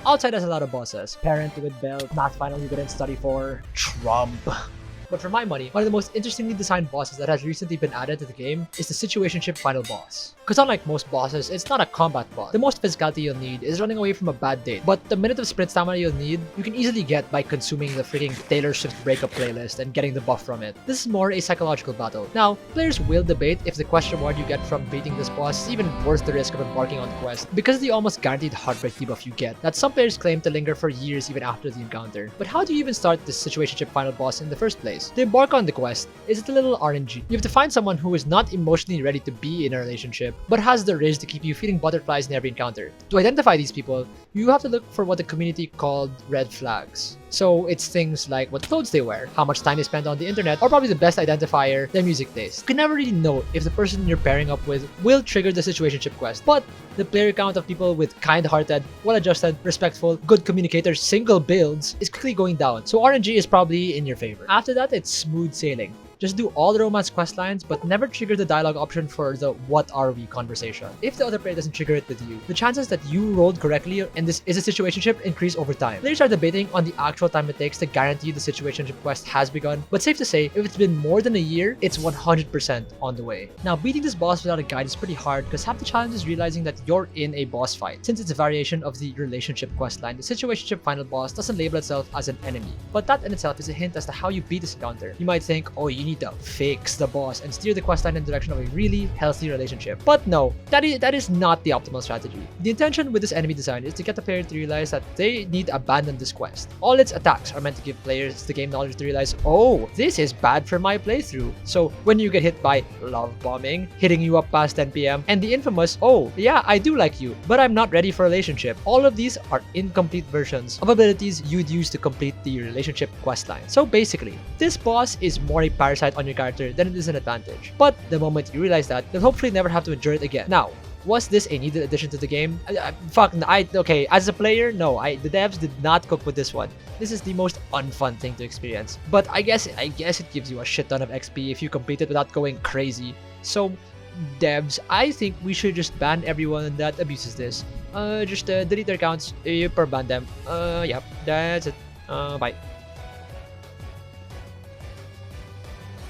Outside has a lot of bosses. Parent with belt, math final you couldn't study for, Trump. But for my money, one of the most interestingly designed bosses that has recently been added to the game is the Situationship final boss. Because unlike most bosses, it's not a combat boss. The most physicality you'll need is running away from a bad date, but the minute of sprint stamina you'll need, you can easily get by consuming the freaking Taylor Swift breakup playlist and getting the buff from it. This is more a psychological battle. Now, players will debate if the quest reward you get from beating this boss is even worth the risk of embarking on the quest because of the almost guaranteed heartbreak debuff you get that some players claim to linger for years even after the encounter. But how do you even start this Situationship final boss in the first place? To embark on the quest, is a little RNG. You have to find someone who is not emotionally ready to be in a relationship, but has the riz to keep you feeling butterflies in every encounter. To identify these people, you have to look for what the community called red flags. So it's things like what clothes they wear, how much time they spend on the internet, or probably the best identifier, their music taste. You can never really know if the person you're pairing up with will trigger the Situationship quest, but the player count of people with kind-hearted, well-adjusted, respectful, good communicators, single builds is quickly going down, so RNG is probably in your favor. After that, it's smooth sailing. Just do all the romance quest lines, but never trigger the dialogue option for the "what are we" conversation. If the other player doesn't trigger it with you, the chances that you rolled correctly and this is a situationship increase over time. Players are debating on the actual time it takes to guarantee the situationship quest has begun, but safe to say, if it's been more than a year, it's 100% on the way. Now, beating this boss without a guide is pretty hard because half the challenge is realizing that you're in a boss fight. Since it's a variation of the relationship quest line, the situationship final boss doesn't label itself as an enemy, but that in itself is a hint as to how you beat this encounter. You might think, oh, you need to fix the boss and steer the questline in the direction of a really healthy relationship. But no, that is not the optimal strategy. The intention with this enemy design is to get the player to realize that they need to abandon this quest. All its attacks are meant to give players the game knowledge to realize, oh, this is bad for my playthrough. So when you get hit by love bombing, hitting you up past 10 PM, and the infamous, oh, yeah, I do like you, but I'm not ready for a relationship, all of these are incomplete versions of abilities you'd use to complete the relationship questline. So basically, this boss is more a parasite on your character than it is an advantage. But the moment you realize that, you'll hopefully never have to endure it again. Now, was this a needed addition to the game? Okay, as a player, no, the devs did not cook with this one. This is the most unfun thing to experience. But I guess it gives you a shit ton of XP if you complete it without going crazy. So, devs, I think we should just ban everyone that abuses this. Just delete their accounts, you ban them. Yep, that's it. Bye.